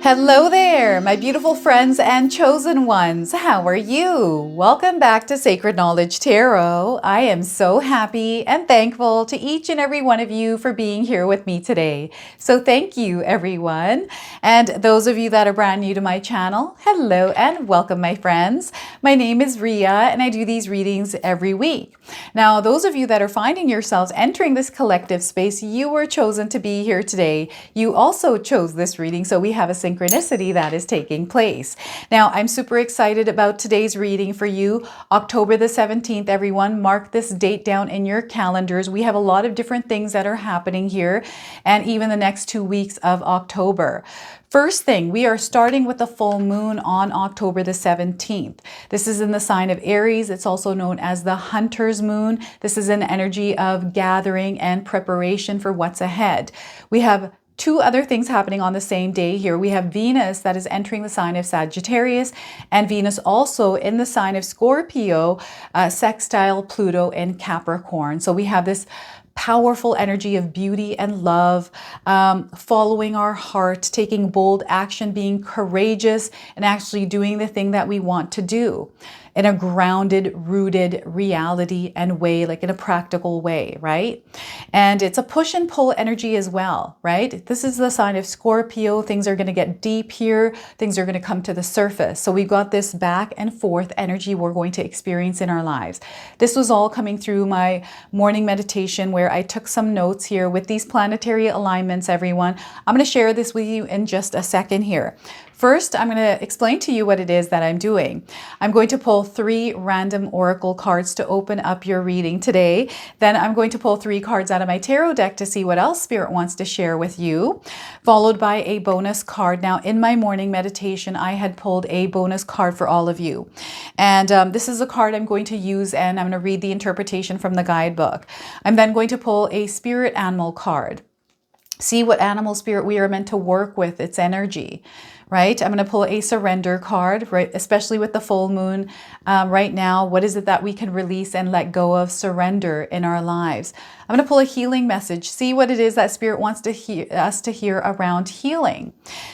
Hello there, my beautiful friends and chosen ones. How are you? Welcome back to Sacred Knowledge Tarot. I am so happy and thankful to each and every one of you for being here with me today. So thank you, everyone. And those of you that are brand new to my channel, hello and welcome, my friends. My name is Ria and I do these readings every week. Now, those of you that are finding yourselves entering this collective space, you were chosen to be here today. You also chose this reading, so we have a synchronicity that is taking place. Now, I'm super excited about today's reading for you. October the 17th, everyone, mark this date down in your calendars. We have a lot of different things that are happening here, and even the next 2 weeks of October. First thing, we are starting with the full moon on October the 17th. This is in the sign of Aries. It's also known as the Hunter's Moon. This is an energy of gathering and preparation for what's ahead. We have two other things happening on the same day here. We have Venus that is entering the sign of Sagittarius, and Venus also in the sign of Scorpio, sextile Pluto in Capricorn. So we have this powerful energy of beauty and love, following our heart, taking bold action, being courageous, and actually doing the thing that we want to do in a grounded, rooted reality and way, like in a practical way, right? And it's a push and pull energy as well, right? This is the sign of Scorpio. Things are going to get deep here. Things are going to come to the surface. So we've got this back and forth energy we're going to experience in our lives. This was all coming through my morning meditation where I took some notes here with these planetary alignments, everyone. I'm going to share this with you in just a second here. First, I'm going to explain to you what it is that I'm doing. I'm going to pull 3 random oracle cards to open up your reading today. Then I'm going to pull 3 cards out of my tarot deck to see what else Spirit wants to share with you, followed by a bonus card. Now, in my morning meditation, I had pulled a bonus card for all of you. And this is a card I'm going to use, and I'm going to read the interpretation from the guidebook. I'm then going to pull a spirit animal card. See what animal spirit we are meant to work with, its energy. Right? I'm going to pull a surrender card, right? Especially with the full moon right now. What is it that we can release and let go of, surrender in our lives? I'm going to pull a healing message. See what it is that Spirit wants to us to hear around healing.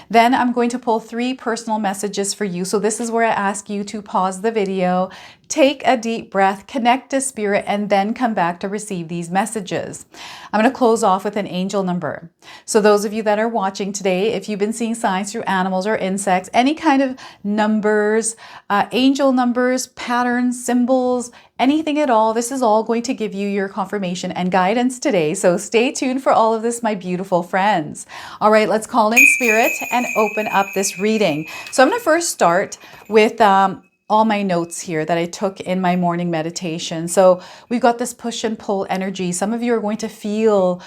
Then I'm going to pull 3 personal messages for you. So this is where I ask you to pause the video, take a deep breath, connect to Spirit, and then come back to receive these messages. I'm going to close off with an angel number. So those of you that are watching today, if you've been seeing signs through animals or insects, any kind of numbers, angel numbers, patterns, symbols, anything at all, this is all going to give you your confirmation and guidance today. So stay tuned for all of this, my beautiful friends. All right, let's call in Spirit and open up this reading. So I'm going to first start with all my notes here that I took in my morning meditation. So we've got this push and pull energy. Some of you are going to feel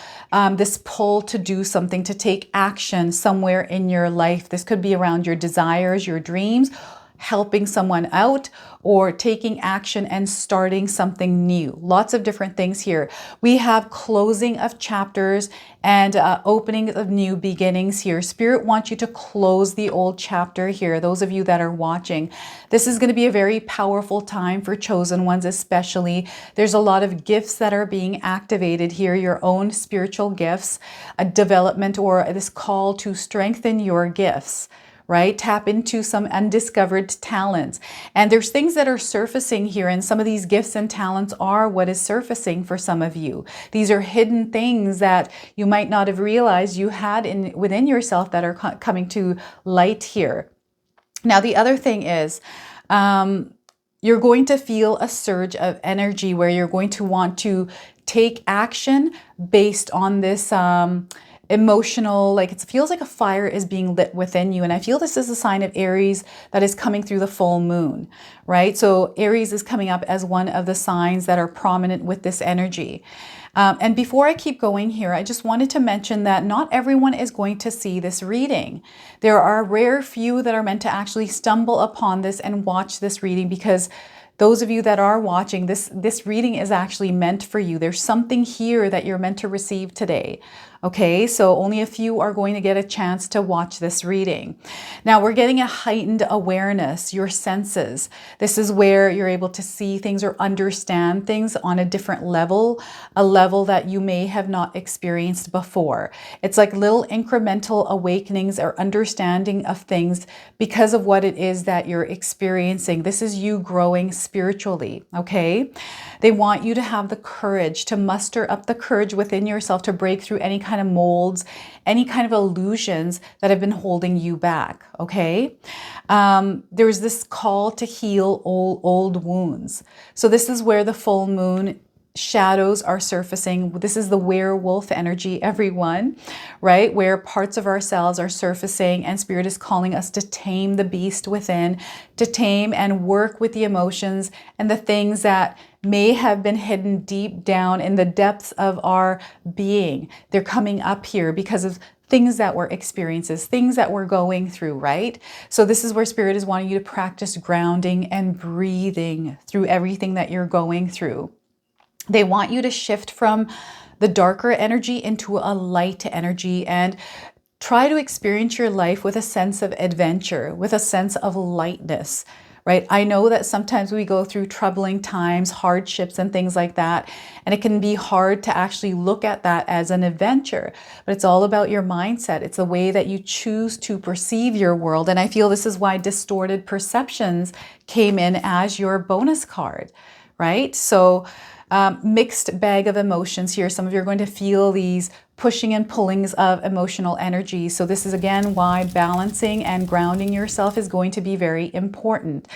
this pull to do something, to take action somewhere in your life. This could be around your desires, your dreams, helping someone out, or taking action and starting something new. Lots of different things here. We have closing of chapters and opening of new beginnings here. Spirit wants you to close the old chapter here. Those of you that are watching, this is going to be a very powerful time for chosen ones, especially. There's a lot of gifts that are being activated here, your own spiritual gifts, a development, or this call to strengthen your gifts. Right? Tap into some undiscovered talents. And there's things that are surfacing here, and some of these gifts and talents are what is surfacing for some of you. These are hidden things that you might not have realized you had within yourself that are coming to light here. Now, the other thing is, you're going to feel a surge of energy where you're going to want to take action based on this emotional, like it feels like a fire is being lit within you. And I feel this is a sign of Aries that is coming through the full moon, right? So Aries is coming up as one of the signs that are prominent with this energy. And before I keep going here, I just wanted to mention that not everyone is going to see this reading. There are a rare few that are meant to actually stumble upon this and watch this reading, because those of you that are watching, this reading is actually meant for you. There's something here that you're meant to receive today. Okay, so only a few are going to get a chance to watch this reading. Now we're getting a heightened awareness, your senses. This is where you're able to see things or understand things on a different level, a level that you may have not experienced before. It's like little incremental awakenings or understanding of things because of what it is that you're experiencing. This is you growing spiritually, okay? They want you to have the courage, to muster up the courage within yourself to break through any kind of molds, any kind of illusions that have been holding you back, okay? There's this call to heal old wounds. So this is where the full moon shadows are surfacing. This is the werewolf energy, everyone, right? Where parts of ourselves are surfacing and Spirit is calling us to tame the beast within, to tame and work with the emotions and the things that may have been hidden deep down in the depths of our being. They're coming up here because of things that we're experiences, things that we're going through, right? So this is where Spirit is wanting you to practice grounding and breathing through everything that you're going through. They want you to shift from the darker energy into a light energy and try to experience your life with a sense of adventure, with a sense of lightness, right? I know that sometimes we go through troubling times, hardships and things like that, and it can be hard to actually look at that as an adventure, but it's all about your mindset. It's the way that you choose to perceive your world. And I feel this is why distorted perceptions came in as your bonus card, right? So mixed bag of emotions here. Some of you are going to feel these pushing and pullings of emotional energy. So this is again why balancing and grounding yourself is going to be very important.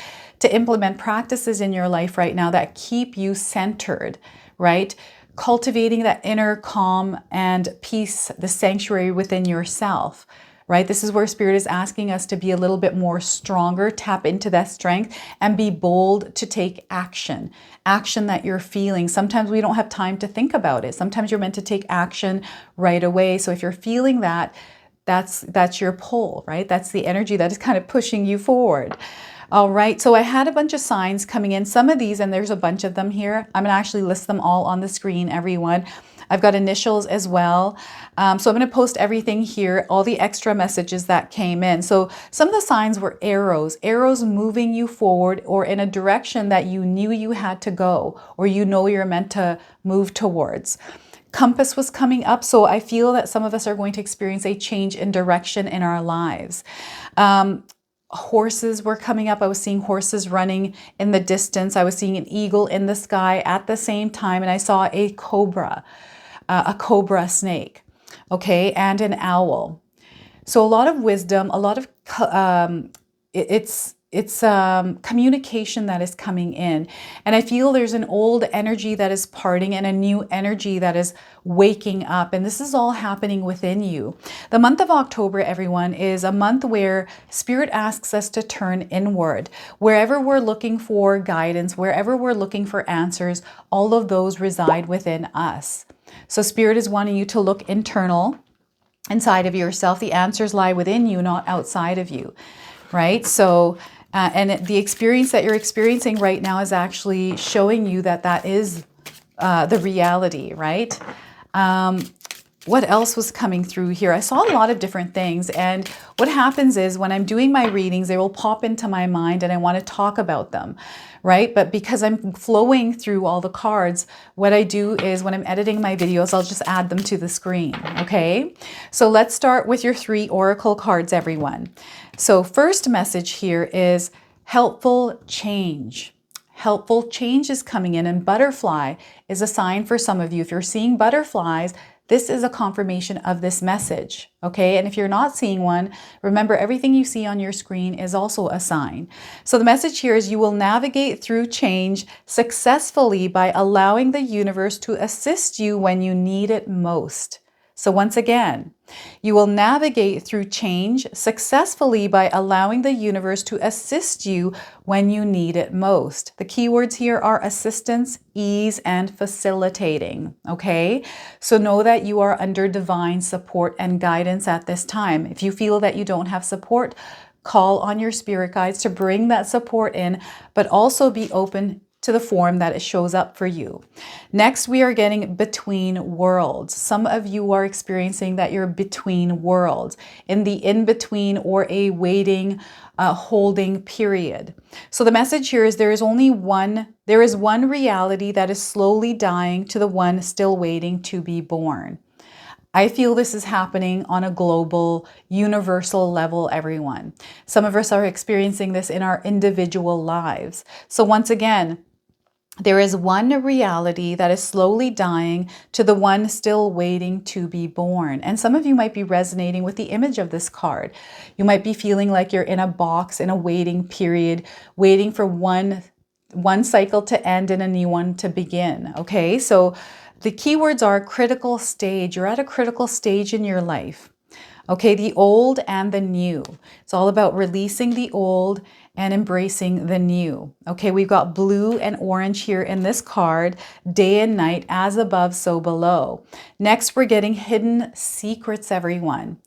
To implement practices in your life right now that keep you centered, right? Cultivating that inner calm and peace, the sanctuary within yourself. Right? This is where Spirit is asking us to be a little bit more stronger, tap into that strength and be bold to take action. Action that you're feeling. Sometimes we don't have time to think about it. Sometimes you're meant to take action right away. So if you're feeling that, that's your pull, right? That's the energy that is kind of pushing you forward. All right, so I had a bunch of signs coming in. Some of these, and there's a bunch of them here. I'm gonna actually list them all on the screen, everyone. I've got initials as well. So I'm going to post everything here, all the extra messages that came in. So some of the signs were arrows moving you forward or in a direction that you knew you had to go or you know you're meant to move towards. Compass was coming up, so I feel that some of us are going to experience a change in direction in our lives. Horses were coming up. I was seeing horses running in the distance. I was seeing an eagle in the sky at the same time, and I saw a cobra snake, okay, and an owl. So a lot of wisdom, a lot of it's communication that is coming in, and I feel there's an old energy that is parting and a new energy that is waking up, and this is all happening within you. The month of October, everyone, is a month where Spirit asks us to turn inward. Wherever we're looking for guidance, wherever we're looking for answers, all of those reside within us. So Spirit is wanting you to look internal, inside of yourself. The answers lie within you, not outside of you, right? So, and the experience that you're experiencing right now is actually showing you that that is the reality, right? What else was coming through here? I saw a lot of different things. And what happens is when I'm doing my readings, they will pop into my mind and I want to talk about them, right? But because I'm flowing through all the cards, what I do is when I'm editing my videos, I'll just add them to the screen, okay? So let's start with your 3 oracle cards, everyone. So first message here is helpful change. Helpful change is coming in, and butterfly is a sign for some of you. If you're seeing butterflies, this is a confirmation of this message, okay? And if you're not seeing one, remember everything you see on your screen is also a sign. So the message here is you will navigate through change successfully by allowing the universe to assist you when you need it most. So once again, you will navigate through change successfully by allowing the universe to assist you when you need it most. The keywords here are assistance, ease, and facilitating, okay? So know that you are under divine support and guidance at this time. If you feel that you don't have support, call on your spirit guides to bring that support in, but also be open to the form that it shows up for you. Next, we are getting between worlds. Some of you are experiencing that you're between worlds, in the in-between or a waiting, holding period. So the message here is there is one reality that is slowly dying to the one still waiting to be born. I feel this is happening on a global, universal level, everyone. Some of us are experiencing this in our individual lives. So once again, there is one reality that is slowly dying to the one still waiting to be born. And some of you might be resonating with the image of this card. You might be feeling like you're in a box in a waiting period, waiting for one cycle to end and a new one to begin. Okay, so the keywords are critical stage. You're at a critical stage in your life. Okay, the old and the new. It's all about releasing the old and embracing the new. Okay, we've got blue and orange here in this card, day and night, as above, so below. Next, we're getting hidden secrets, everyone.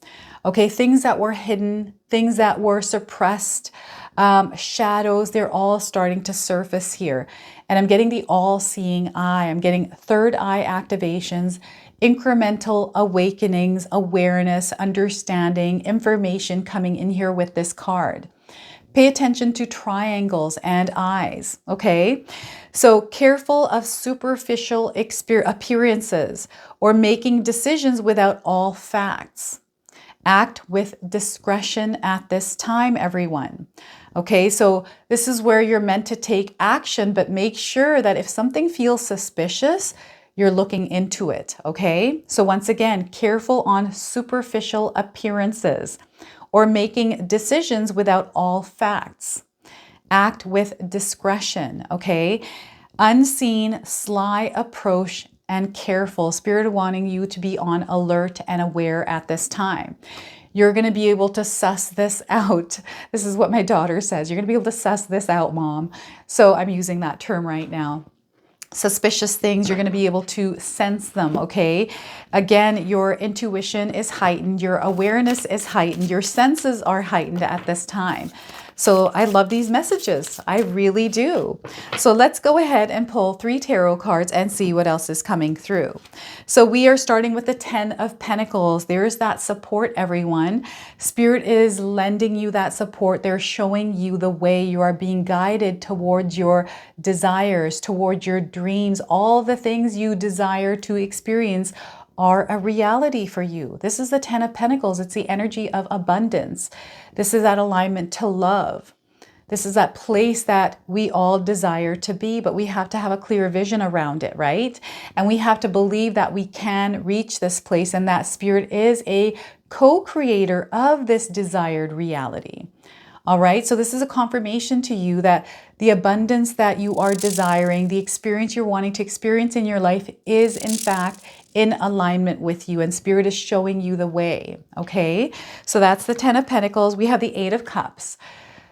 Okay, things that were hidden, things that were suppressed, shadows, they're all starting to surface here. And I'm getting the all-seeing eye. I'm getting third eye activations, incremental awakenings, awareness, understanding, information coming in here with this card. Pay attention to triangles and eyes, okay? So careful of superficial appearances or making decisions without all facts. Act with discretion at this time, everyone. Okay, so this is where you're meant to take action, but make sure that if something feels suspicious, you're looking into it, okay? So once again, careful on superficial appearances or making decisions without all facts. Act with discretion, okay? Unseen, sly approach and careful. Spirit wanting you to be on alert and aware at this time. You're going to be able to suss this out. This is what my daughter says. You're going to be able to suss this out, Mom. So I'm using that term right now. Suspicious things, you're going to be able to sense them, okay? Again, your intuition is heightened, your awareness is heightened, your senses are heightened at this time. So I love these messages. I really do. So let's go ahead and pull 3 tarot cards and see what else is coming through. So we are starting with the 10 of Pentacles. There's that support, everyone. Spirit is lending you that support. They're showing you the way. You are being guided towards your desires, towards your dreams. All the things you desire to experience are a reality for you. This is the 10 of Pentacles. It's the energy of abundance. This is that alignment to love. This is that place that we all desire to be, but we have to have a clear vision around it, right? And we have to believe that we can reach this place and that Spirit is a co-creator of this desired reality. All right, so this is a confirmation to you that the abundance that you are desiring, the experience you're wanting to experience in your life is in fact in alignment with you, and Spirit is showing you the way, okay? So that's the 10 of Pentacles. We have the 8 of Cups.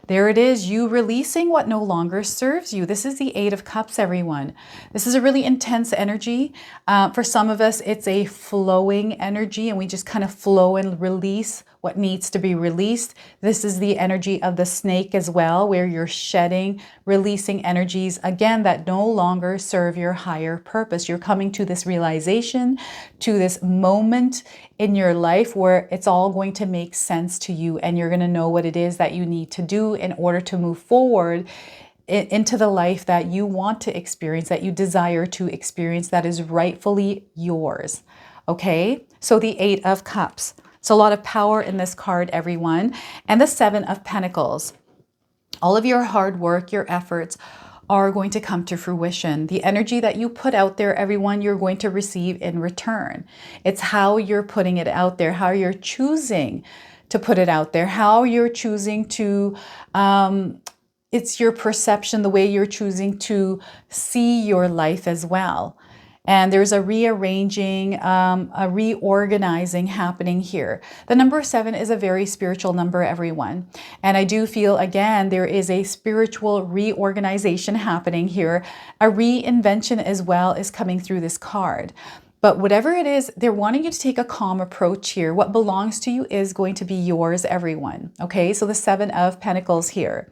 There it is, you releasing what no longer serves you. This is the 8 of Cups, everyone. This is a really intense energy. For some of us, it's a flowing energy, and we just kind of flow and release what needs to be released. This is the energy of the snake as well, where you're shedding, releasing energies, again, that no longer serve your higher purpose. You're coming to this realization, to this moment in your life where it's all going to make sense to you, and you're going to know what it is that you need to do in order to move forward into the life that you want to experience, that you desire to experience, that is rightfully yours. Okay, so the 8 of Cups. So a lot of power in this card, everyone. And the 7 of Pentacles. All of your hard work, your efforts are going to come to fruition. The energy that you put out there, everyone, you're going to receive in return. It's how you're putting it out there, how you're choosing to put it out there, how you're choosing to, it's your perception, the way you're choosing to see your life as well. And there's a rearranging, a reorganizing happening here. The number 7 is a very spiritual number, everyone. And I do feel, again, there is a spiritual reorganization happening here. A reinvention as well is coming through this card. But whatever it is, they're wanting you to take a calm approach here. What belongs to you is going to be yours, everyone. Okay, so the 7 of Pentacles here.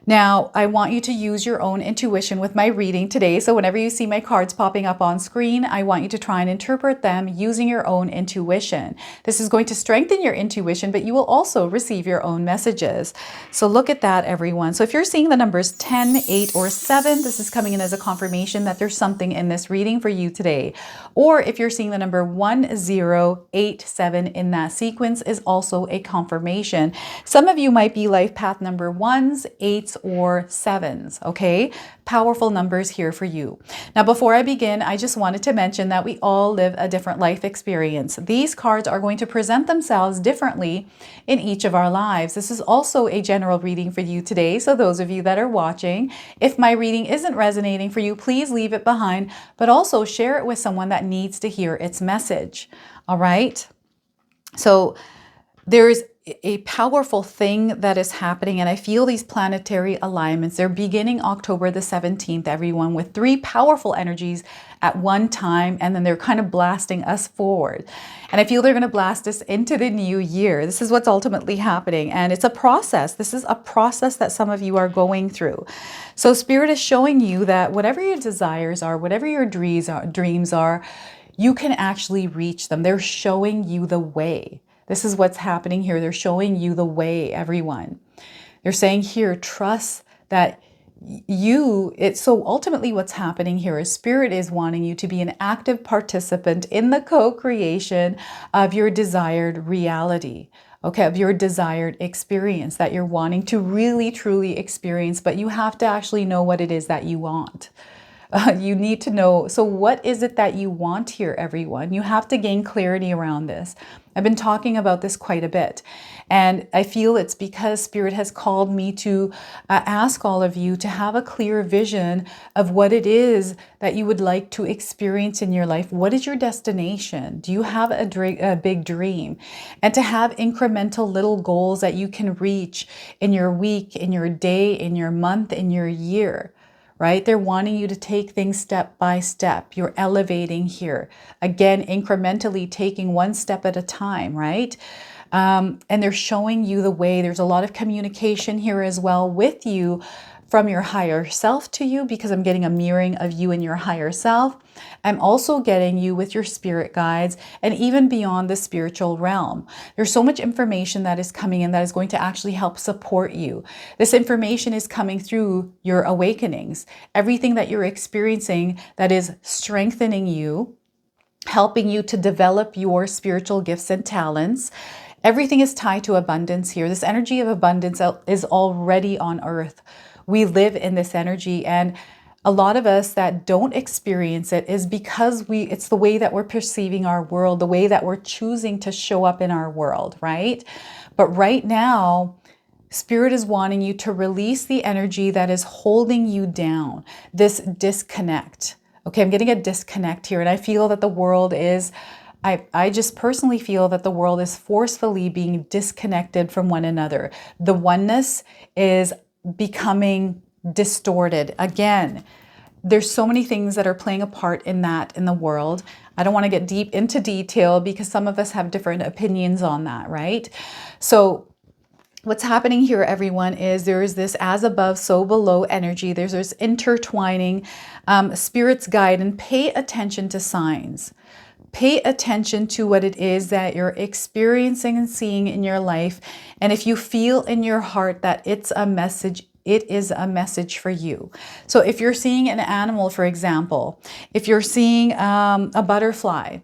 Now, I want you to use your own intuition with my reading today. So whenever you see my cards popping up on screen, I want you to try and interpret them using your own intuition. This is going to strengthen your intuition, but you will also receive your own messages. So look at that, everyone. So if you're seeing the numbers 10, 8, or 7, this is coming in as a confirmation that there's something in this reading for you today. Or if you're seeing the number 1, 0, 8, 7 in that sequence is also a confirmation. Some of you might be life path number 1s, 8s, or 7s, okay? Powerful numbers here for you. Now, before I begin, I just wanted to mention that we all live a different life experience. These cards are going to present themselves differently in each of our lives. This is also a general reading for you today. So those of you that are watching, if my reading isn't resonating for you, please leave it behind, but also share it with someone that needs to hear its message. All right? So there's a powerful thing that is happening, and I feel these planetary alignments. They're beginning October the 17th, everyone, with 3 powerful energies at one time, and then they're kind of blasting us forward. And I feel they're going to blast us into the new year. This is what's ultimately happening, and it's a process. This is a process that some of you are going through. So Spirit is showing you that whatever your desires are, whatever your dreams are, you can actually reach them. They're showing you the way. This is what's happening here. They're showing you the way, everyone. They're saying here, trust that so ultimately what's happening here is Spirit is wanting you to be an active participant in the co-creation of your desired reality, okay, of your desired experience that you're wanting to really, truly experience, but you have to actually know what it is that you want. You need to know, so what is it that you want here, everyone? You have to gain clarity around this. I've been talking about this quite a bit, and I feel it's because Spirit has called me to ask all of you to have a clear vision of what it is that you would like to experience in your life. What is your destination? Do you have a big dream? And to have incremental little goals that you can reach in your week, in your day, in your month, in your year. Right? They're wanting you to take things step by step. You're elevating here. Again, incrementally taking one step at a time, right? And they're showing you the way. There's a lot of communication here as well with you from your higher self to you, because I'm getting a mirroring of you and your higher self. I'm also getting you with your spirit guides and even beyond the spiritual realm. There's so much information that is coming in that is going to actually help support you. This information is coming through your awakenings, everything that you're experiencing that is strengthening you, helping you to develop your spiritual gifts and talents. Everything is tied to abundance here. This energy of abundance is already on earth. We live in this energy, and a lot of us that don't experience it is because it's the way that we're perceiving our world, the way that we're choosing to show up in our world, right? But right now, Spirit is wanting you to release the energy that is holding you down, this disconnect. Okay, I'm getting a disconnect here, and I feel that the world is, I just personally feel that the world is forcefully being disconnected from one another. The oneness is becoming distorted. Again, there's so many things that are playing a part in that in the world. I don't want to get deep into detail because some of us have different opinions on that, right? So what's happening here, everyone, is there is this as above, so below energy. There's this intertwining. Spirit's guide, and pay attention to signs. Pay attention to what it is that you're experiencing and seeing in your life. And if you feel in your heart that it's a message, it is a message for you. So if you're seeing an animal, for example, if you're seeing a butterfly,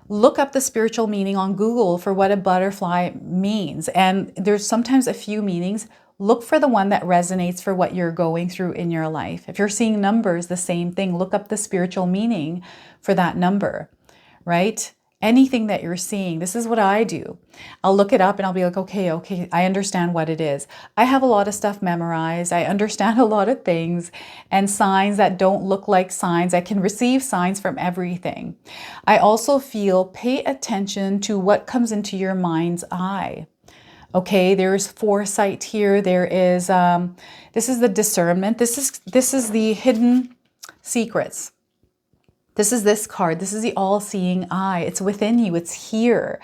look up the spiritual meaning on Google for what a butterfly means. And there's sometimes a few meanings. Look for the one that resonates for what you're going through in your life. If you're seeing numbers, the same thing. Look up the spiritual meaning for that number. Right? Anything that you're seeing, this is what I do. I'll look it up and I'll be like, okay, I understand what it is. I have a lot of stuff memorized. I understand a lot of things and signs that don't look like signs. I can receive signs from everything. I also feel, pay attention to what comes into your mind's eye. Okay, there's foresight here. There is, this is the discernment. This is the hidden secrets. This is this card. This is the all-seeing eye. It's within you. It's here,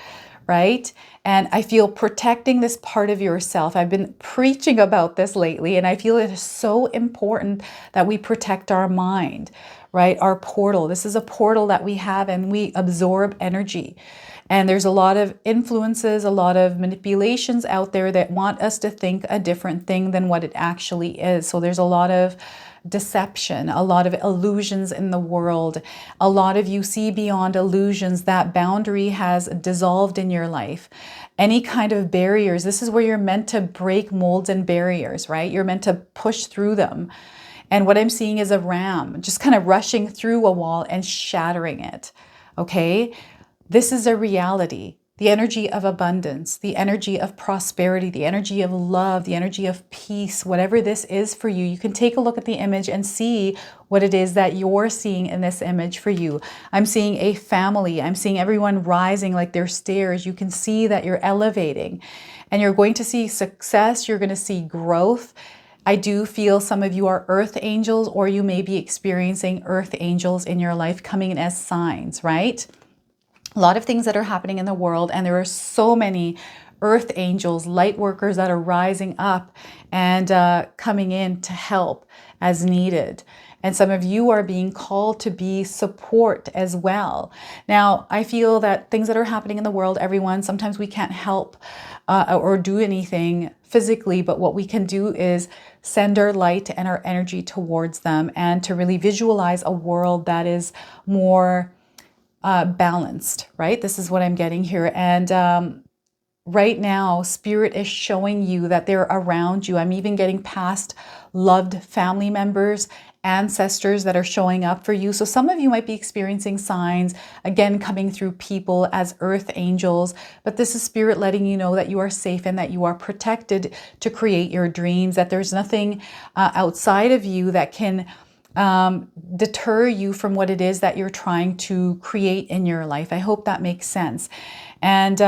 right? And I feel protecting this part of yourself. I've been preaching about this lately, and I feel it is so important that we protect our mind, right? Our portal. This is a portal that we have, and we absorb energy. And there's a lot of influences, a lot of manipulations out there that want us to think a different thing than what it actually is. So there's a lot of deception, a lot of illusions in the world. A lot of you see beyond illusions. That boundary has dissolved in your life. Any kind of barriers, this is where you're meant to break molds and barriers, right? You're meant to push through them. And what I'm seeing is a ram just kind of rushing through a wall and shattering it, okay? This is a reality. The energy of abundance, the energy of prosperity, the energy of love, the energy of peace, whatever this is for you, you can take a look at the image and see what it is that you're seeing in this image for you. I'm seeing a family. I'm seeing everyone rising like they're stairs. You can see that you're elevating, and you're going to see success. You're going to see growth. I do feel some of you are earth angels, or you may be experiencing earth angels in your life coming in as signs, right? A lot of things that are happening in the world, and there are so many earth angels, light workers that are rising up and coming in to help as needed. And some of you are being called to be support as well. Now, I feel that things that are happening in the world, everyone, sometimes we can't help or do anything physically, but what we can do is send our light and our energy towards them, and to really visualize a world that is more balanced, right? This is what I'm getting here. And right now, Spirit is showing you that they're around you. I'm even getting past loved family members, ancestors that are showing up for you. So some of you might be experiencing signs, again, coming through people as earth angels, but this is Spirit letting you know that you are safe and that you are protected to create your dreams, that there's nothing outside of you that can deter you from what it is that you're trying to create in your life. I hope that makes sense. And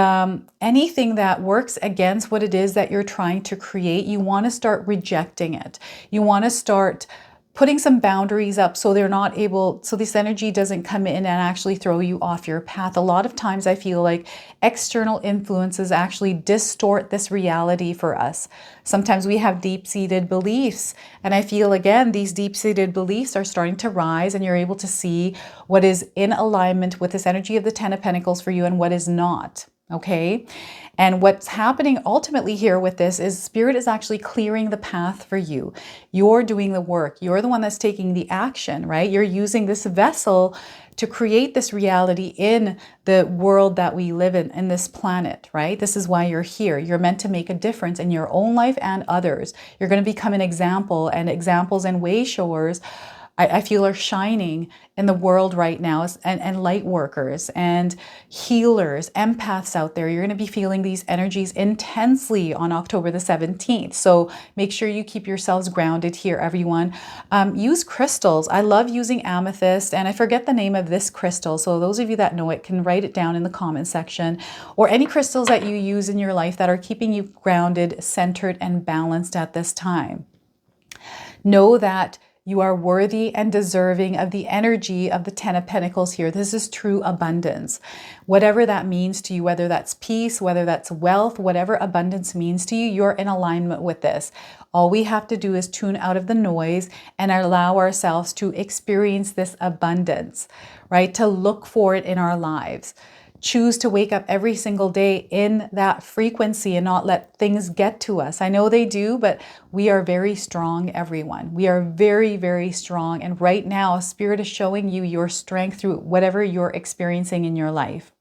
anything that works against what it is that you're trying to create, you want to start rejecting it. You want to start putting some boundaries up so they're not able, so this energy doesn't come in and actually throw you off your path. A lot of times I feel like external influences actually distort this reality for us. Sometimes we have deep-seated beliefs, and I feel, again, these deep-seated beliefs are starting to rise, and you're able to see what is in alignment with this energy of the Ten of Pentacles for you and what is not. Okay. And what's happening ultimately here with this is Spirit is actually clearing the path for you. You're doing the work. You're the one that's taking the action, right? You're using this vessel to create this reality in the world that we live in this planet, right? This is why you're here. You're meant to make a difference in your own life and others. You're going to become an example, and examples and way showers I feel are shining in the world right now, and light workers and healers, empaths out there. You're going to be feeling these energies intensely on October the 17th. So make sure you keep yourselves grounded here, everyone. Use crystals. I love using amethyst, and I forget the name of this crystal. So those of you that know it can write it down in the comment section, or any crystals that you use in your life that are keeping you grounded, centered, and balanced at this time. Know that you are worthy and deserving of the energy of the Ten of Pentacles here. This is true abundance. Whatever that means to you, whether that's peace, whether that's wealth, whatever abundance means to you, you're in alignment with this. All we have to do is tune out of the noise and allow ourselves to experience this abundance, right? To look for it in our lives. Choose to wake up every single day in that frequency and not let things get to us. I know they do, but we are very strong, everyone. We are very, very strong. And right now, Spirit is showing you your strength through whatever you're experiencing in your life.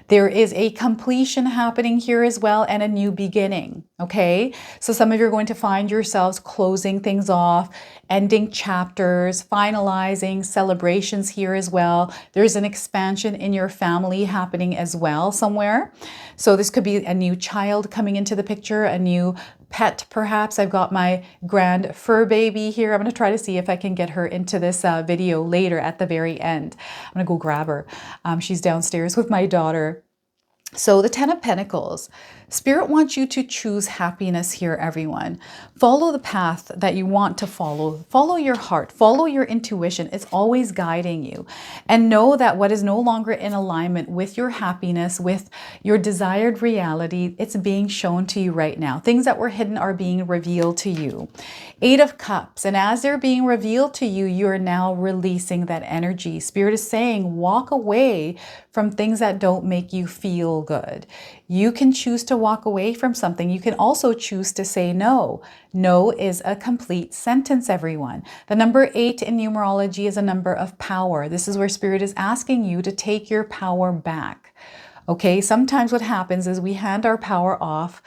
There is a completion happening here as well, and a new beginning, okay? So some of you are going to find yourselves closing things off, ending chapters, finalizing celebrations here as well. There's an expansion in your family happening as well somewhere. So this could be a new child coming into the picture, a new pet perhaps. I've got my grand fur baby here. I'm going to try to see if I can get her into this video later at the very end. I'm going to go grab her. She's downstairs with my daughter. So the Ten of Pentacles, Spirit wants you to choose happiness here, everyone. Follow the path that you want to follow. Follow your heart. Follow your intuition. It's always guiding you. And know that what is no longer in alignment with your happiness, with your desired reality, it's being shown to you right now. Things that were hidden are being revealed to you. Eight of Cups. And as they're being revealed to you, you are now releasing that energy. Spirit is saying, walk away from things that don't make you feel good. You can choose to walk away from something. You can also choose to say no. No is a complete sentence, everyone. The number 8 in numerology is a number of power. This is where Spirit is asking you to take your power back. Okay, sometimes what happens is we hand our power off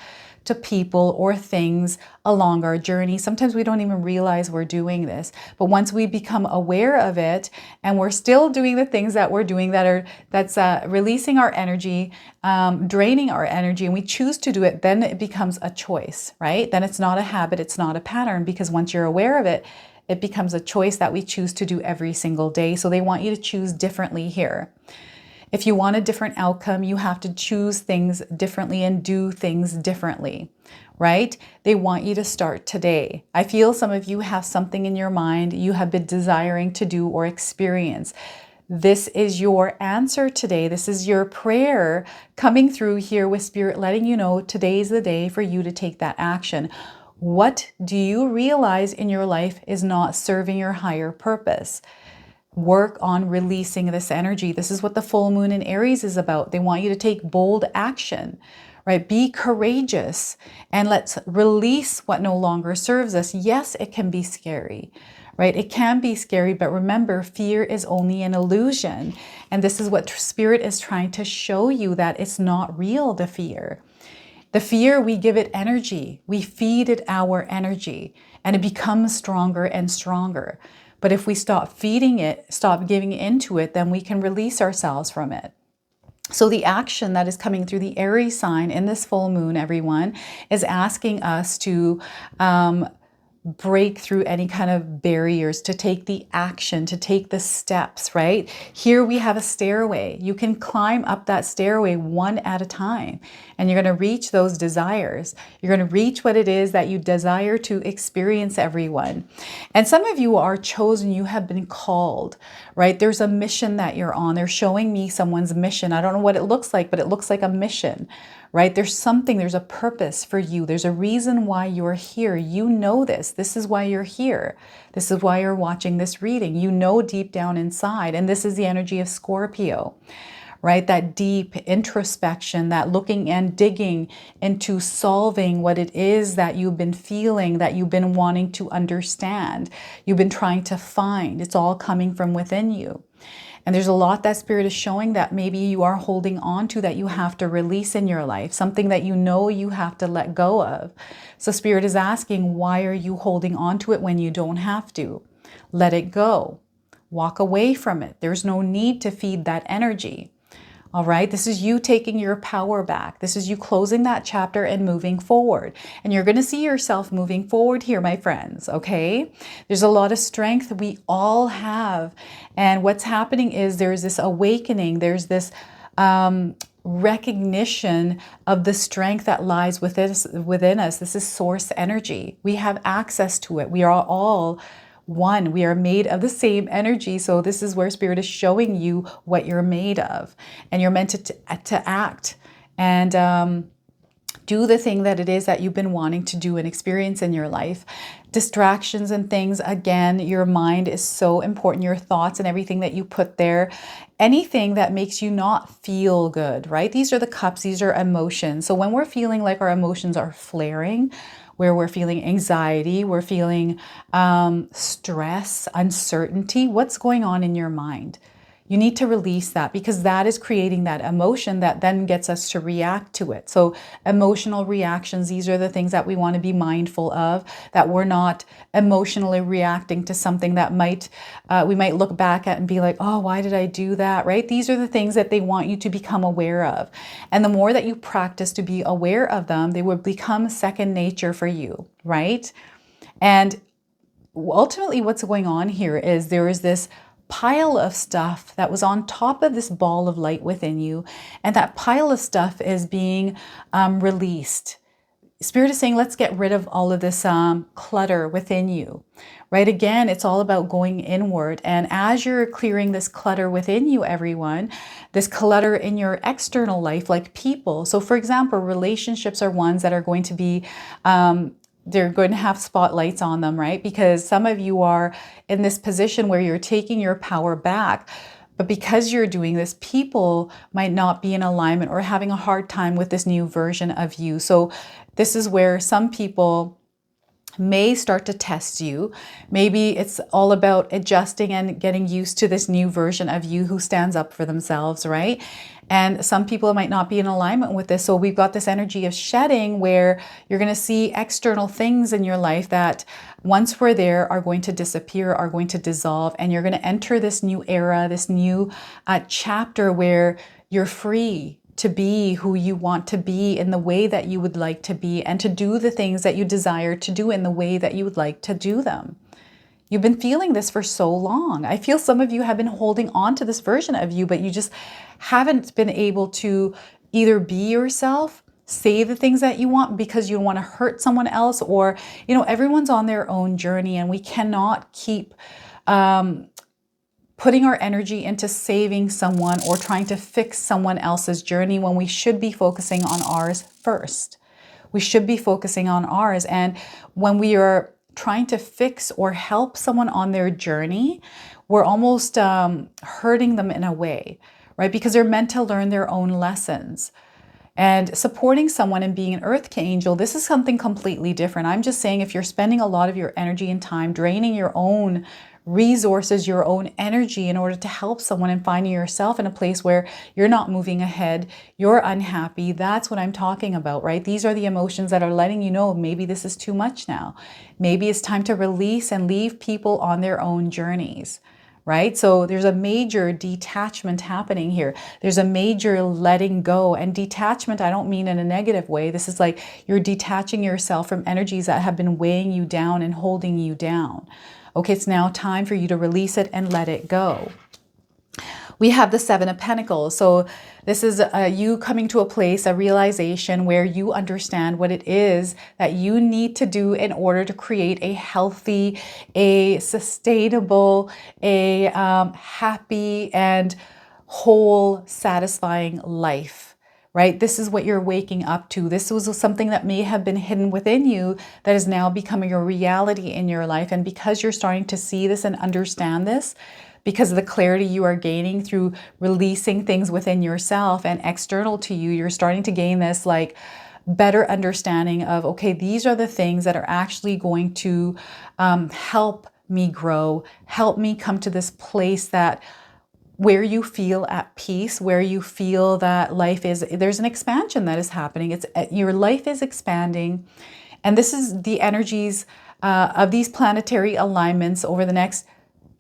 to people or things along our journey. Sometimes we don't even realize we're doing this. But once we become aware of it and we're still doing the things that we're doing that's releasing our energy, draining our energy, and we choose to do it, then it becomes a choice, right? Then it's not a habit, it's not a pattern, because once you're aware of it, it becomes a choice that we choose to do every single day. So they want you to choose differently here. If you want a different outcome, you have to choose things differently and do things differently, right? They want you to start today. I feel some of you have something in your mind you have been desiring to do or experience. This is your answer today. This is your prayer coming through here with Spirit, letting you know today's the day for you to take that action. What do you realize in your life is not serving your higher purpose? Work on releasing this energy. This is what the full moon in Aries is about. They want you to take bold action, right? Be courageous and let's release what no longer serves us. Yes, it can be scary, right? It can be scary, but remember, fear is only an illusion. And this is what Spirit is trying to show you, that it's not real, the fear. The fear, we give it energy. We feed it our energy and it becomes stronger and stronger. But if we stop feeding it, stop giving into it, then we can release ourselves from it. So the action that is coming through the Aries sign in this full moon, everyone, is asking us to break through any kind of barriers, to take the action, to take the steps, right? Here we have a stairway. You can climb up that stairway one at a time, and you're going to reach those desires. You're going to reach what it is that you desire to experience, everyone. And some of you are chosen. You have been called, right? There's a mission that you're on. They're showing me someone's mission. I don't know what it looks like, but it looks like a mission, right? There's something, there's a purpose for you. There's a reason why you're here. You know this. This is why you're here. This is why you're watching this reading. You know deep down inside. And this is the energy of Scorpio, right? That deep introspection, that looking and digging into solving what it is that you've been feeling, that you've been wanting to understand, you've been trying to find. It's all coming from within you. And there's a lot that Spirit is showing that maybe you are holding on to, that you have to release in your life, something that you know you have to let go of. So Spirit is asking, why are you holding on to it when you don't have to? Let it go. Walk away from it. There's no need to feed that energy. All right, this is you taking your power back. This is you closing that chapter and moving forward. And you're going to see yourself moving forward here, my friends, okay? There's a lot of strength we all have. And what's happening is there's this awakening. There's this recognition of the strength that lies within us. This is source energy. We have access to it. We are all one. We are made of the same energy. So this is where Spirit is showing you what you're made of. And you're meant to act and do the thing that it is that you've been wanting to do and experience in your life. Distractions and things, again, your mind is so important. Your thoughts and everything that you put there. Anything that makes you not feel good, right? These are the cups. These are emotions. So when we're feeling like our emotions are flaring, where we're feeling anxiety, we're feeling stress, uncertainty, what's going on in your mind? You need to release that, because that is creating that emotion that then gets us to react to it. So emotional reactions, these are the things that we want to be mindful of, that we're not emotionally reacting to something that we might look back at and be like, oh, why did I do that, right? These are the things that they want you to become aware of. And the more that you practice to be aware of them, they will become second nature for you, right? And ultimately what's going on here is there is this pile of stuff that was on top of this ball of light within you. And that pile of stuff is being released. Spirit is saying, let's get rid of all of this clutter within you, right? Again, it's all about going inward. And as you're clearing this clutter within you, everyone, this clutter in your external life, like people. So for example, relationships are ones that are going to be, they're going to have spotlights on them, right? Because some of you are in this position where you're taking your power back. But because you're doing this, people might not be in alignment or having a hard time with this new version of you. So this is where some people may start to test you. Maybe it's all about adjusting and getting used to this new version of you who stands up for themselves, right? And some people might not be in alignment with this. So we've got this energy of shedding where you're going to see external things in your life that once we're there are going to disappear, are going to dissolve, and you're going to enter this new era, this new chapter where you're free to be who you want to be in the way that you would like to be, and to do the things that you desire to do in the way that you would like to do them. You've been feeling this for so long. I feel some of you have been holding on to this version of you, but you just haven't been able to either be yourself, say the things that you want because you don't want to hurt someone else, or, you know, everyone's on their own journey, and we cannot keep putting our energy into saving someone or trying to fix someone else's journey when we should be focusing on ours first. We should be focusing on ours. And when we are trying to fix or help someone on their journey, we're almost hurting them in a way, right? Because they're meant to learn their own lessons. And supporting someone and being an earth angel, this is something completely different. I'm just saying, if you're spending a lot of your energy and time draining your own resources, your own energy in order to help someone, and finding yourself in a place where you're not moving ahead, you're unhappy, that's what I'm talking about, right? These are the emotions that are letting you know maybe this is too much now. Maybe it's time to release and leave people on their own journeys, right? So there's a major detachment happening here. There's a major letting go. And detachment, I don't mean in a negative way. This is like you're detaching yourself from energies that have been weighing you down and holding you down. Okay, it's now time for you to release it and let it go. We have the Seven of Pentacles. So this is you coming to a place, a realization where you understand what it is that you need to do in order to create a healthy, a sustainable, a happy and whole, satisfying life. Right? This is what you're waking up to. This was something that may have been hidden within you that is now becoming a reality in your life. And because you're starting to see this and understand this, because of the clarity you are gaining through releasing things within yourself and external to you, you're starting to gain this like better understanding of, okay, these are the things that are actually going to help me grow, help me come to this place that where you feel at peace, where you feel that life is, there's an expansion that is happening. It's your life is expanding. And this is the energies of these planetary alignments over the next,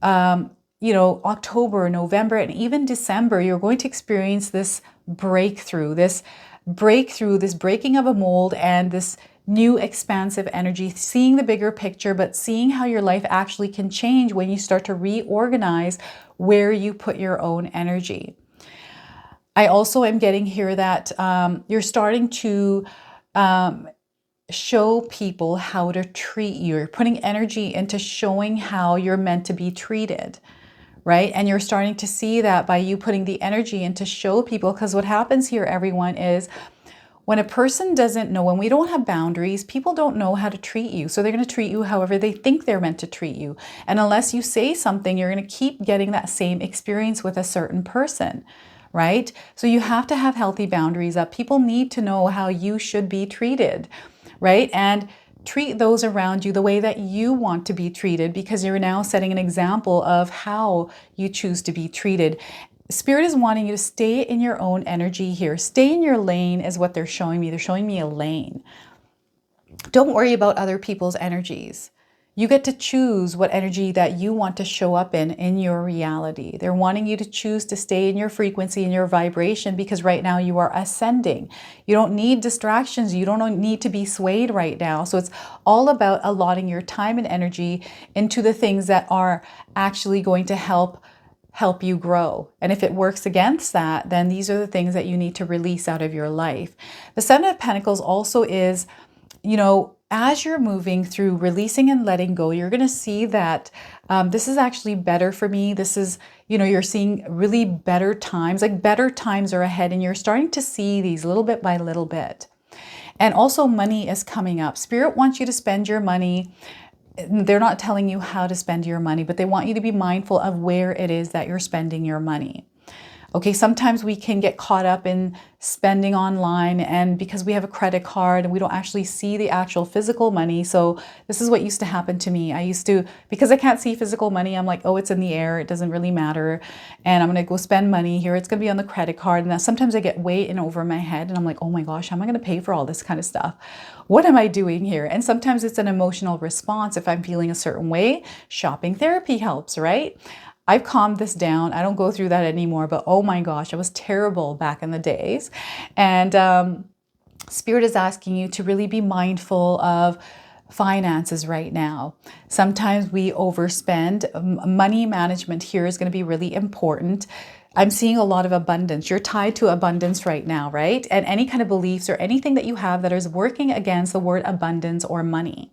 October, November, and even December. You're going to experience this breakthrough, this breaking of a mold, and this new expansive energy, seeing the bigger picture, but seeing how your life actually can change when you start to reorganize where you put your own energy. I also am getting here that you're starting to show people how to treat you. You're putting energy into showing how you're meant to be treated, right? And you're starting to see that by you putting the energy into show people, because what happens here, everyone, is when a person doesn't know, when we don't have boundaries, people don't know how to treat you. So they're going to treat you however they think they're meant to treat you. And unless you say something, you're going to keep getting that same experience with a certain person, right? So you have to have healthy boundaries up. People need to know how you should be treated, right? And treat those around you the way that you want to be treated, because you're now setting an example of how you choose to be treated. Spirit is wanting you to stay in your own energy here. Stay in your lane is what they're showing me. They're showing me a lane. Don't worry about other people's energies. You get to choose what energy that you want to show up in your reality. They're wanting you to choose to stay in your frequency and your vibration, because right now you are ascending. You don't need distractions. You don't need to be swayed right now. So it's all about allotting your time and energy into the things that are actually going to help help you grow. And if it works against that, then these are the things that you need to release out of your life. The Seven of Pentacles also is, you know, as you're moving through releasing and letting go, you're going to see that this is actually better for me. This is, you know, you're seeing really better times, like better times are ahead, and you're starting to see these little bit by little bit. And also money is coming up. Spirit wants you to spend your money. They're not telling you how to spend your money, but they want you to be mindful of where it is that you're spending your money. Okay, sometimes we can get caught up in spending online, and because we have a credit card and we don't actually see the actual physical money. So this is what used to happen to me. I used to, because I can't see physical money, I'm like, oh, it's in the air. It doesn't really matter. And I'm going to go spend money here. It's going to be on the credit card. And sometimes I get way in over my head and I'm like, oh my gosh, how am I going to pay for all this kind of stuff? What am I doing here? And sometimes it's an emotional response. If I'm feeling a certain way, shopping therapy helps, right? I've calmed this down. I don't go through that anymore, but oh my gosh, I was terrible back in the days. And Spirit is asking you to really be mindful of finances right now. Sometimes we overspend. Money management here is going to be really important. I'm seeing a lot of abundance. You're tied to abundance right now, right? And any kind of beliefs or anything that you have that is working against the word abundance or money.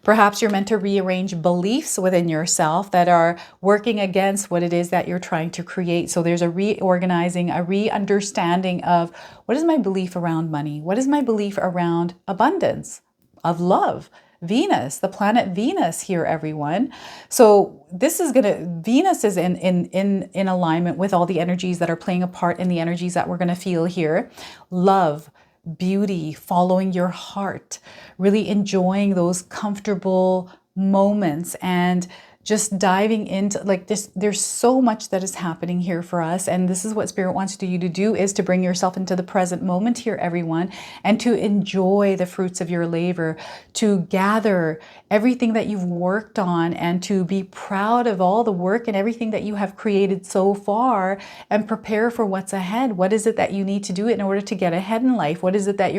Perhaps you're meant to rearrange beliefs within yourself that are working against what it is that you're trying to create. So there's a reorganizing, a re-understanding of what is my belief around money? What is my belief around abundance, of love? Venus, the planet Venus here, everyone. So this is Venus is in alignment with all the energies that are playing a part in the energies that we're going to feel here. Love, beauty, following your heart, really enjoying those comfortable moments and just diving into like this. There's so much that is happening here for us. And this is what Spirit wants you to do, is to bring yourself into the present moment here, everyone, and to enjoy the fruits of your labor, to gather everything that you've worked on and to be proud of all the work and everything that you have created so far and prepare for what's ahead. What is it that you need to do in order to get ahead in life? What is it that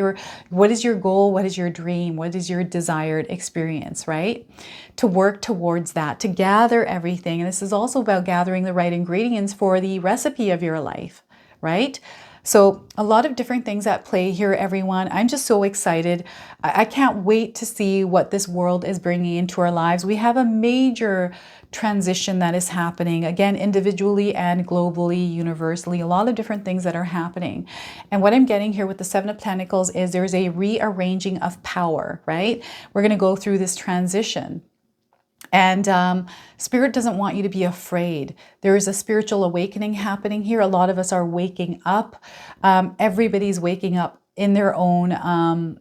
what is your goal? What is your dream? What is your desired experience, right? To work towards that, to gather everything. And this is also about gathering the right ingredients for the recipe of your life, right? So a lot of different things at play here, everyone. I'm just so excited. I can't wait to see what this world is bringing into our lives. We have a major transition that is happening, again, individually and globally, universally, a lot of different things that are happening. And what I'm getting here with the Seven of Pentacles is there's a rearranging of power, right? We're going to go through this transition. And Spirit doesn't want you to be afraid. There is a spiritual awakening happening here. A lot of us are waking up. Everybody's waking up in their own,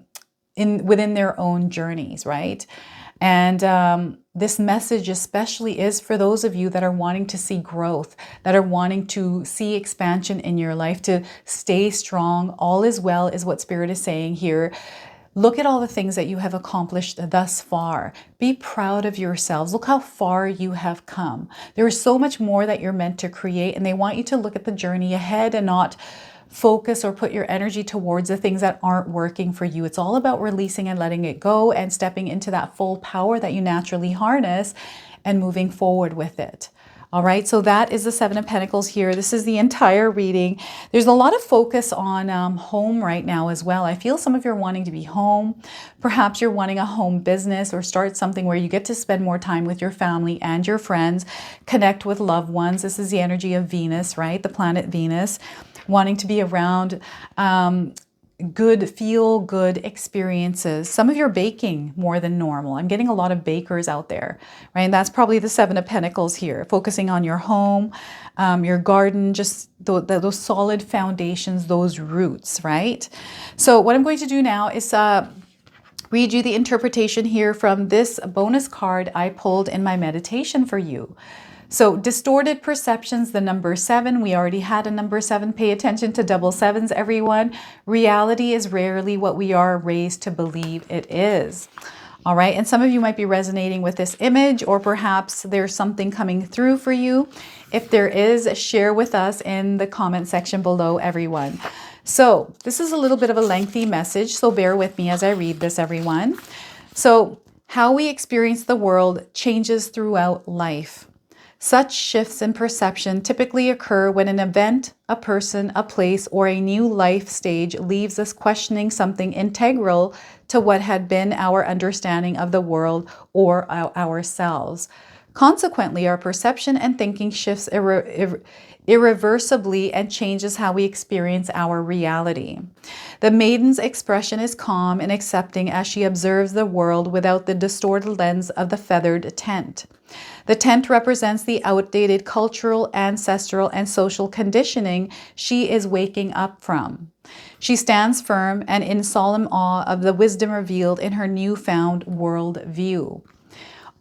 within their own journeys, right? And this message especially is for those of you that are wanting to see growth, that are wanting to see expansion in your life, to stay strong. All is well is what Spirit is saying here. Look at all the things that you have accomplished thus far. Be proud of yourselves. Look how far you have come. There is so much more that you're meant to create, and they want you to look at the journey ahead and not focus or put your energy towards the things that aren't working for you. It's all about releasing and letting it go and stepping into that full power that you naturally harness and moving forward with it. All right, so that is the Seven of Pentacles here. This is the entire reading. There's a lot of focus on home right now as well. I feel some of you are wanting to be home. Perhaps you're wanting a home business or start something where you get to spend more time with your family and your friends, connect with loved ones. This is the energy of Venus, right? The planet Venus, wanting to be around feel good experiences. Some of you are baking more than normal. I'm getting a lot of bakers out there, right? And that's probably the Seven of Pentacles here, focusing on your home, your garden, just those solid foundations, those roots, right? So what I'm going to do now is read you the interpretation here from this bonus card I pulled in my meditation for you. So distorted perceptions, the number 7. We already had a number 7. Pay attention to double sevens, everyone. Reality is rarely what we are raised to believe it is. All right. And some of you might be resonating with this image, or perhaps there's something coming through for you. If there is, share with us in the comment section below, everyone. So this is a little bit of a lengthy message, so bear with me as I read this, everyone. So how we experience the world changes throughout life. Such shifts in perception typically occur when an event, a person, a place, or a new life stage leaves us questioning something integral to what had been our understanding of the world or ourselves. Consequently, our perception and thinking shifts irreversibly and changes how we experience our reality. The maiden's expression is calm and accepting as she observes the world without the distorted lens of the feathered tent. The tent represents the outdated cultural, ancestral, and social conditioning she is waking up from. She stands firm and in solemn awe of the wisdom revealed in her newfound world view.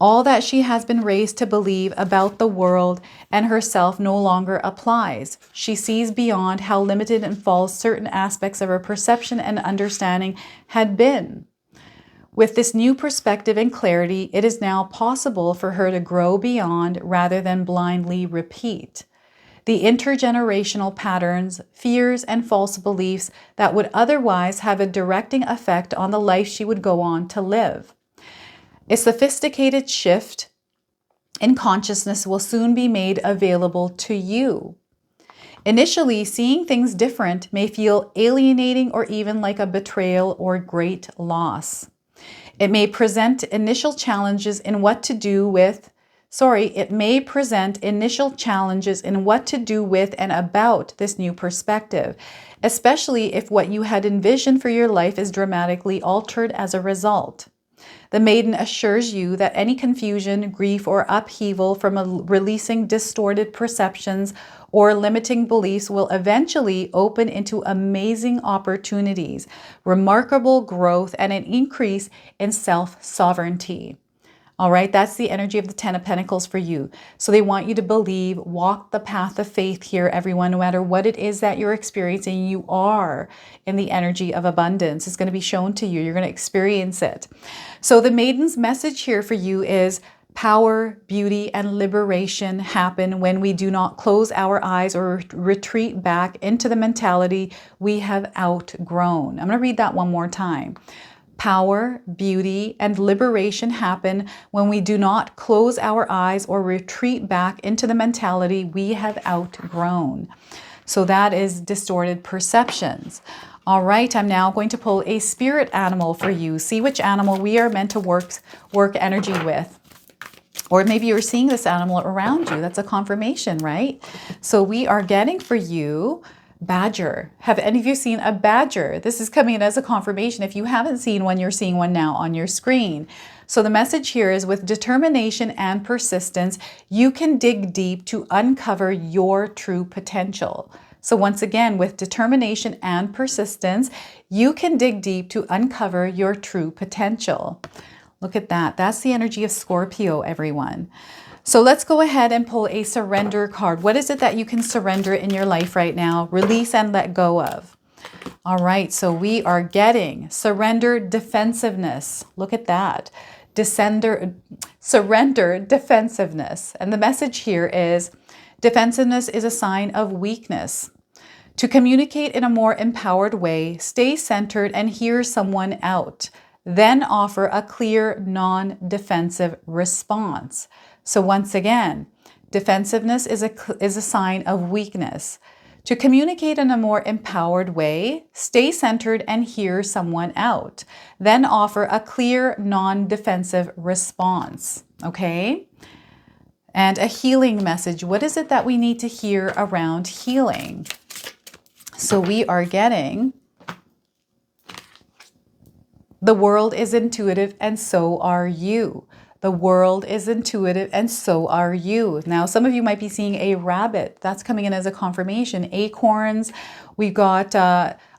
All that she has been raised to believe about the world and herself no longer applies. She sees beyond how limited and false certain aspects of her perception and understanding had been. With this new perspective and clarity, it is now possible for her to grow beyond rather than blindly repeat the intergenerational patterns, fears, and false beliefs that would otherwise have a directing effect on the life she would go on to live. A sophisticated shift in consciousness will soon be made available to you. Initially, seeing things different may feel alienating or even like a betrayal or great loss. It may present initial challenges in what to do with and about this new perspective, especially if what you had envisioned for your life is dramatically altered as a result. The maiden assures you that any confusion, grief, or upheaval from releasing distorted perceptions or limiting beliefs will eventually open into amazing opportunities, remarkable growth, and an increase in self-sovereignty. All right, that's the energy of the Ten of Pentacles for you. So they want you to believe, walk the path of faith here, everyone. No matter what it is that you're experiencing, you are in the energy of abundance. It's going to be shown to you. You're going to experience it. So the maiden's message here for you is power, beauty, and liberation happen when we do not close our eyes or retreat back into the mentality we have outgrown. I'm going to read that one more time. Power, beauty, and liberation happen when we do not close our eyes or retreat back into the mentality we have outgrown. So that is distorted perceptions. All right, I'm now going to pull a spirit animal for you. See which animal we are meant to work energy with. Or maybe you're seeing this animal around you. That's a confirmation, right? So we are getting for you badger. Have any of you seen a badger? This is coming in as a confirmation. If you haven't seen one, you're seeing one now on your screen. So the message here is with determination and persistence, you can dig deep to uncover your true potential. So once again, with determination and persistence, you can dig deep to uncover your true potential. Look at that. That's the energy of Scorpio, everyone. So let's go ahead and pull a surrender card. What is it that you can surrender in your life right now? Release and let go of. All right, so we are getting surrender defensiveness. Look at that. Surrender defensiveness. And the message here is defensiveness is a sign of weakness. To communicate in a more empowered way, stay centered and hear someone out. Then offer a clear, non-defensive response. So once again, defensiveness is a sign of weakness. To communicate in a more empowered way, stay centered and hear someone out. Then offer a clear, non-defensive response. Okay? And a healing message. What is it that we need to hear around healing? So we are getting, the world is intuitive and so are you. The world is intuitive and so are you. Now, some of you might be seeing a rabbit. That's coming in as a confirmation. Acorns. We've got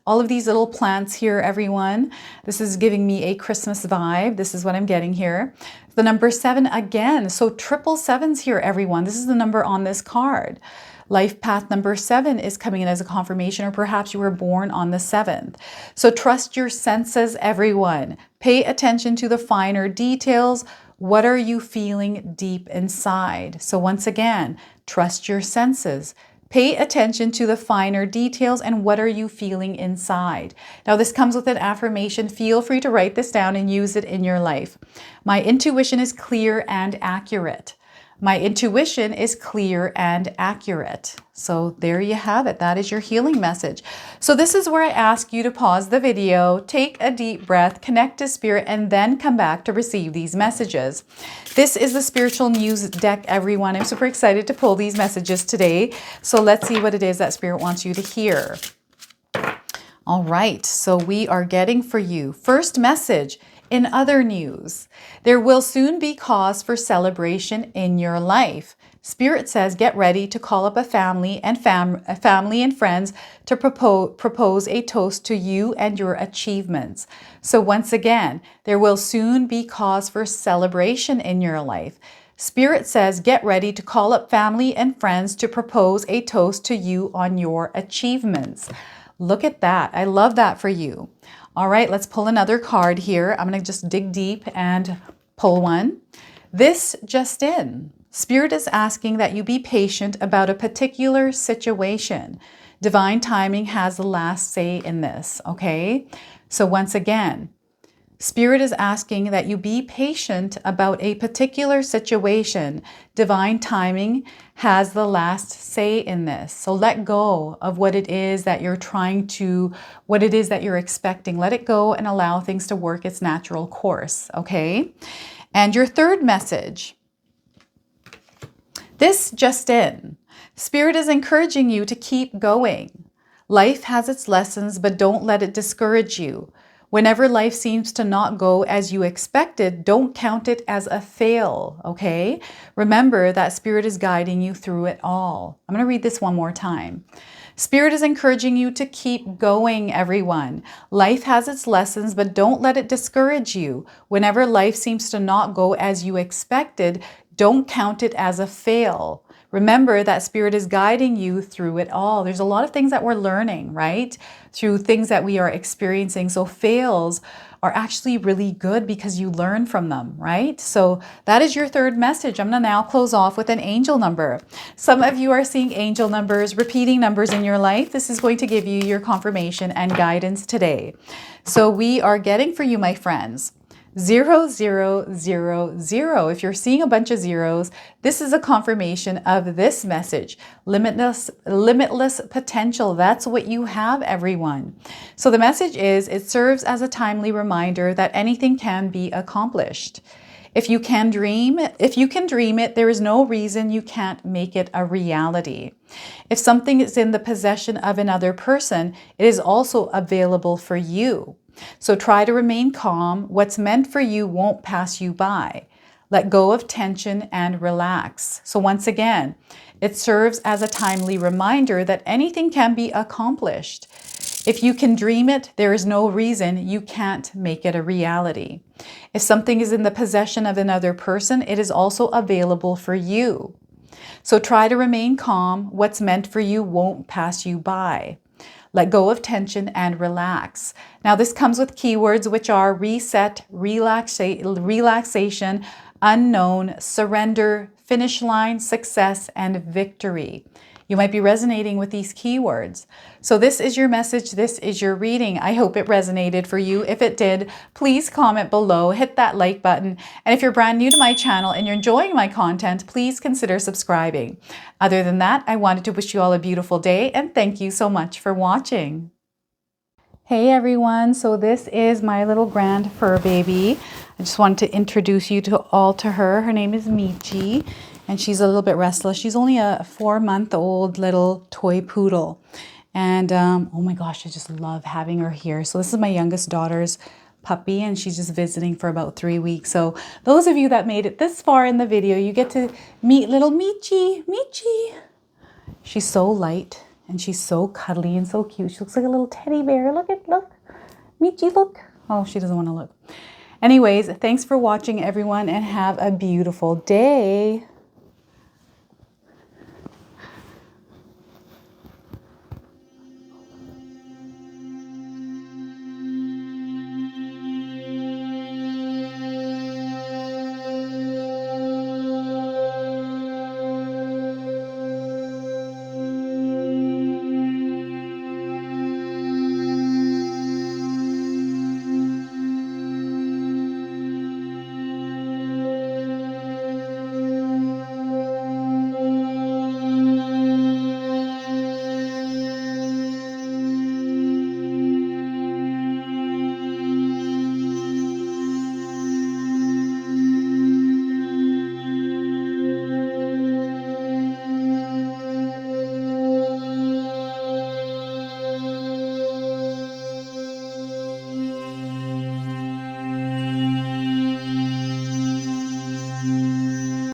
all of these little plants here, everyone. This is giving me a Christmas vibe. This is what I'm getting here. The number 7 again. So 777s here, everyone. This is the number on this card. Life path number 7 is coming in as a confirmation, or perhaps you were born on the 7th. So trust your senses, everyone. Pay attention to the finer details. What are you feeling deep inside? So once again, trust your senses. Pay attention to the finer details and what are you feeling inside. Now this comes with an affirmation. Feel free to write this down and use it in your life. My intuition is clear and accurate. My intuition is clear and accurate. So there you have it. That is your healing message. So this is where I ask you to pause the video, take a deep breath, connect to spirit, and then come back to receive these messages. This is the spiritual news deck, everyone. I'm super excited to pull these messages today. So let's see what it is that spirit wants you to hear. All right, so we are getting for you. First message. In other news, there will soon be cause for celebration in your life. Spirit says get ready to call up a family and friends to propose a toast to you and your achievements. So once again, there will soon be cause for celebration in your life. Spirit says get ready to call up family and friends to propose a toast to you on your achievements. Look at that. I love that for you. All right, let's pull another card here. I'm going to just dig deep and pull one. This just in. Spirit is asking that you be patient about a particular situation. Divine timing has the last say in this, okay? So once again, Spirit is asking that you be patient about a particular situation. Divine timing has the last say in this. So let go of what it is that you're what it is that you're expecting. Let it go and allow things to work its natural course, okay? And your third message. This just in. Spirit is encouraging you to keep going. Life has its lessons, but don't let it discourage you. Whenever life seems to not go as you expected, don't count it as a fail, okay? Remember that Spirit is guiding you through it all. I'm going to read this one more time. Spirit is encouraging you to keep going, everyone. Life has its lessons, but don't let it discourage you. Whenever life seems to not go as you expected, don't count it as a fail. Remember that Spirit is guiding you through it all. There's a lot of things that we're learning, right? Through things that we are experiencing. So fails are actually really good because you learn from them, right? So that is your third message. I'm going to now close off with an angel number. Some of you are seeing angel numbers, repeating numbers in your life. This is going to give you your confirmation and guidance today. So we are getting for you, my friends, 0, 0, 0, 0. If you're seeing a bunch of zeros, this is a confirmation of this message. Limitless potential. That's what you have, everyone. So the message is, it serves as a timely reminder that anything can be accomplished. If you can dream it, there is no reason you can't make it a reality. If something is in the possession of another person, it is also available for you. So try to remain calm. What's meant for you won't pass you by. Let go of tension and relax. So once again, it serves as a timely reminder that anything can be accomplished. If you can dream it, there is no reason you can't make it a reality. If something is in the possession of another person, it is also available for you. So try to remain calm. What's meant for you won't pass you by. Let go of tension and relax. Now this comes with keywords which are reset, relaxation, unknown, surrender, finish line, success, and victory. You might be resonating with these keywords. So this is your message. This is your reading. I hope it resonated for you. If it did, please comment below, hit that like button. And if you're brand new to my channel and you're enjoying my content, please consider subscribing. Other than that, I wanted to wish you all a beautiful day and thank you so much for watching. Hey everyone, so this is my little grand fur baby. I just wanted to introduce you to her. Her name is Michi. And she's a little bit restless. She's only a 4-month-old little toy poodle. And oh my gosh, I just love having her here. So this is my youngest daughter's puppy and she's just visiting for about 3 weeks. So those of you that made it this far in the video, you get to meet little Michi. Michi. She's so light and she's so cuddly and so cute. She looks like a little teddy bear. Look. Michi, look. Oh, she doesn't want to look. Anyways, thanks for watching everyone and have a beautiful day.